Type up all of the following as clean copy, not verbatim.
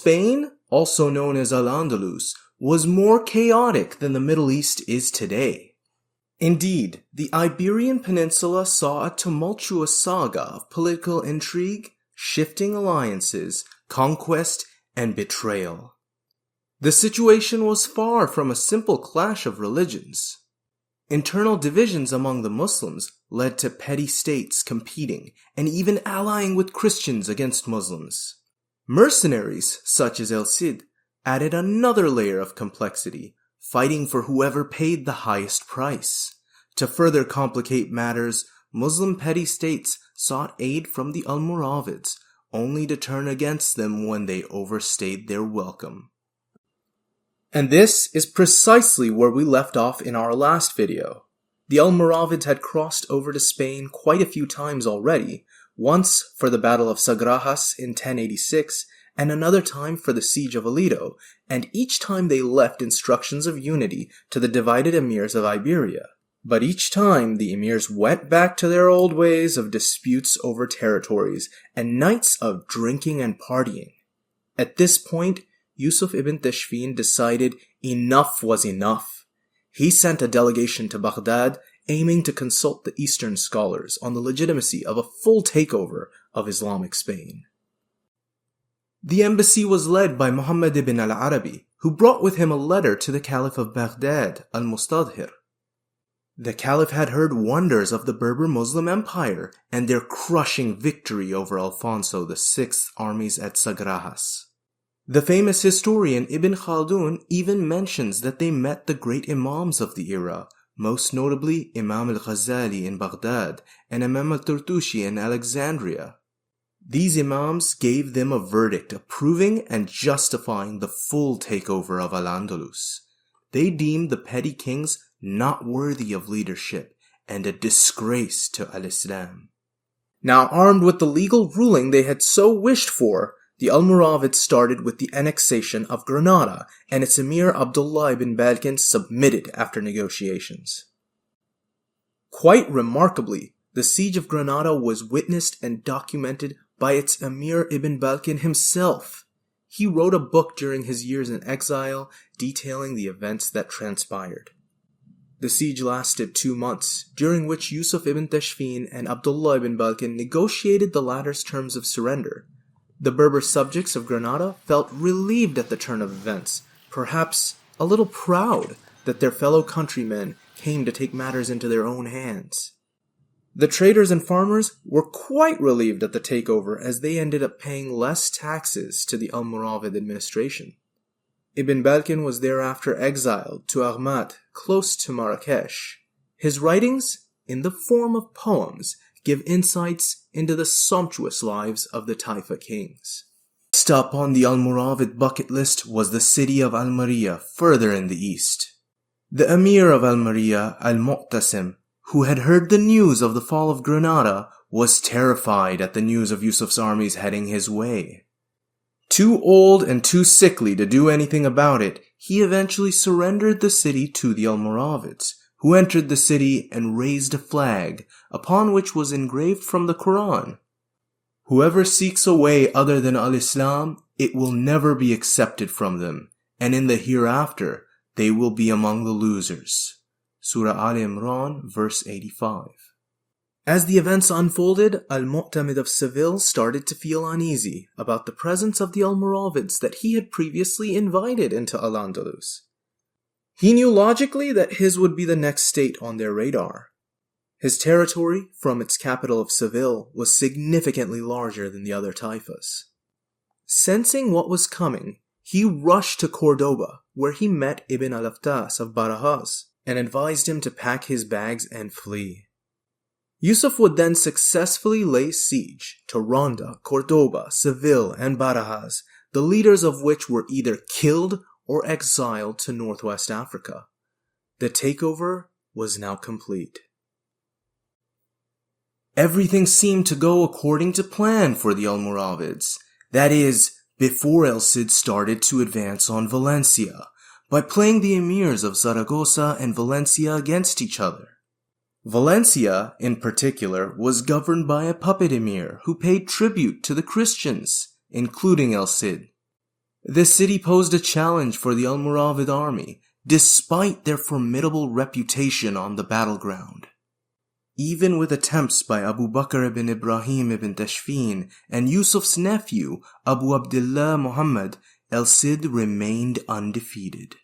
Spain, also known as Al-Andalus, was more chaotic than the Middle East is today. Indeed, the Iberian Peninsula saw a tumultuous saga of political intrigue, shifting alliances, conquest, and betrayal. The situation was far from a simple clash of religions. Internal divisions among the Muslims led to petty states competing and even allying with Christians against Muslims. Mercenaries, such as El Cid, added another layer of complexity, fighting for whoever paid the highest price. To further complicate matters, Muslim petty states sought aid from the Almoravids, only to turn against them when they overstayed their welcome. And this is precisely where we left off in our last video. The Almoravids had crossed over to Spain quite a few times already, once for the Battle of Sagrajas in 1086, and another time for the Siege of Aledo, and each time they left instructions of unity to the divided emirs of Iberia. But each time the emirs went back to their old ways of disputes over territories and nights of drinking and partying. At this point, Yusuf ibn Tashfin decided enough was enough. He sent a delegation to Baghdad aiming to consult the Eastern scholars on the legitimacy of a full takeover of Islamic Spain. The embassy was led by Muhammad ibn al-Arabi, who brought with him a letter to the Caliph of Baghdad, al-Mustadhir. The Caliph had heard wonders of the Berber Muslim Empire and their crushing victory over Alfonso VI's armies at Sagrajas. The famous historian Ibn Khaldun even mentions that they met the great imams of the era, most notably Imam al-Ghazali in Baghdad and Imam al-Turtushi in Alexandria. These imams gave them a verdict approving and justifying the full takeover of Al-Andalus. They deemed the petty kings not worthy of leadership and a disgrace to al-Islam. Now armed with the legal ruling they had so wished for, the Almoravids started with the annexation of Granada, and its emir Abdullah ibn Baqin submitted after negotiations. Quite remarkably, the siege of Granada was witnessed and documented by its emir Ibn Baqin himself. He wrote a book during his years in exile detailing the events that transpired. The siege lasted 2 months, during which Yusuf ibn Tashfin and Abdullah ibn Baqin negotiated the latter's terms of surrender. The Berber subjects of Granada felt relieved at the turn of events, perhaps a little proud that their fellow countrymen came to take matters into their own hands. The traders and farmers were quite relieved at the takeover as they ended up paying less taxes to the Almoravid administration. Ibn Baqin was thereafter exiled to Armat, close to Marrakesh. His writings, in the form of poems, give insights into the sumptuous lives of the Taifa kings. Next up on the Almoravid bucket list was the city of Almeria, further in the east. The emir of Almeria, Al-Mu'tasim, who had heard the news of the fall of Granada, was terrified at the news of Yusuf's armies heading his way. Too old and too sickly to do anything about it, he eventually surrendered the city to the Almoravids, who entered the city and raised a flag, upon which was engraved from the Quran, "Whoever seeks a way other than al-Islam, it will never be accepted from them, and in the hereafter they will be among the losers." Surah Al-Imran, verse 85. As the events unfolded, Al-Mu'tamid of Seville started to feel uneasy about the presence of the Almoravids that he had previously invited into Al-Andalus. He knew logically that his would be the next state on their radar. His territory, from its capital of Seville, was significantly larger than the other taifas. Sensing what was coming, he rushed to Cordoba, where he met Ibn al-Aftas of Barajas, and advised him to pack his bags and flee. Yusuf would then successfully lay siege to Ronda, Cordoba, Seville, and Barajas, the leaders of which were either killed or exiled to northwest Africa. The takeover was now complete. Everything seemed to go according to plan for the Almoravids. That is, before El Cid started to advance on Valencia, by playing the emirs of Zaragoza and Valencia against each other. Valencia, in particular, was governed by a puppet emir who paid tribute to the Christians, including El Cid. This city posed a challenge for the Almoravid army, despite their formidable reputation on the battleground. Even with attempts by Abu Bakr ibn Ibrahim ibn Tashfin and Yusuf's nephew, Abu Abdullah Muhammad, El Cid remained undefeated.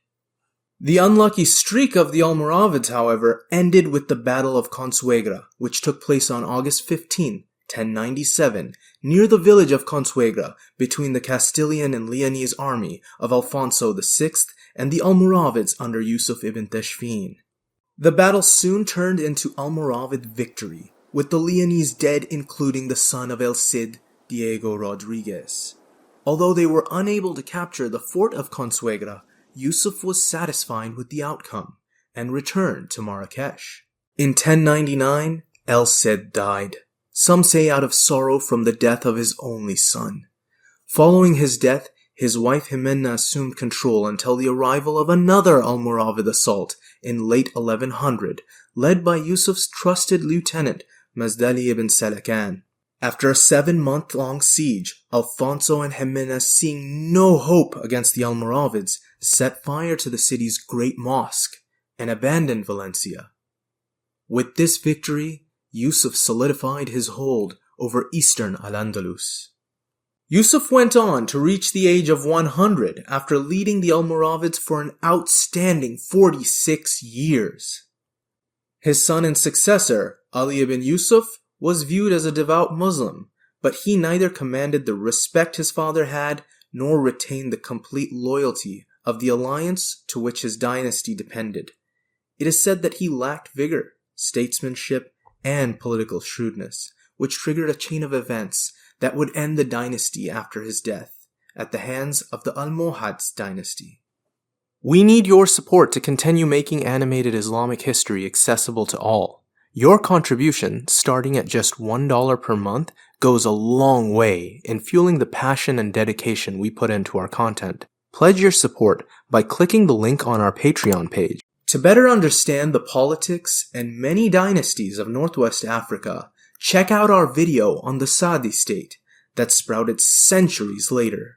The unlucky streak of the Almoravids, however, ended with the Battle of Consuegra, which took place on August 15, 1097, near the village of Consuegra, between the Castilian and Leonese army of Alfonso VI and the Almoravids under Yusuf ibn Tashfin. The battle soon turned into Almoravid victory, with the Leonese dead including the son of El Cid, Diego Rodriguez. Although they were unable to capture the fort of Consuegra, Yusuf was satisfied with the outcome and returned to Marrakesh. In 1099, El Cid died, some say out of sorrow from the death of his only son. Following his death, his wife Jimena assumed control until the arrival of another Almoravid assault in late 1100, led by Yusuf's trusted lieutenant, Mazdali ibn Salakan. After a 7-month-long siege, Alfonso and Jimena, seeing no hope against the Almoravids, set fire to the city's great mosque and abandoned Valencia. With this victory, Yusuf solidified his hold over eastern Al-Andalus. Yusuf went on to reach the age of 100 after leading the Almoravids for an outstanding 46 years. His son and successor, Ali ibn Yusuf, was viewed as a devout Muslim, but he neither commanded the respect his father had nor retained the complete loyalty of the alliance to which his dynasty depended. It is said that he lacked vigor, statesmanship, and political shrewdness, which triggered a chain of events that would end the dynasty after his death, at the hands of the Almohads dynasty. We need your support to continue making animated Islamic history accessible to all. Your contribution, starting at just $1 per month, goes a long way in fueling the passion and dedication we put into our content. Pledge your support by clicking the link on our Patreon page. To better understand the politics and many dynasties of Northwest Africa, check out our video on the Saadi state that sprouted centuries later.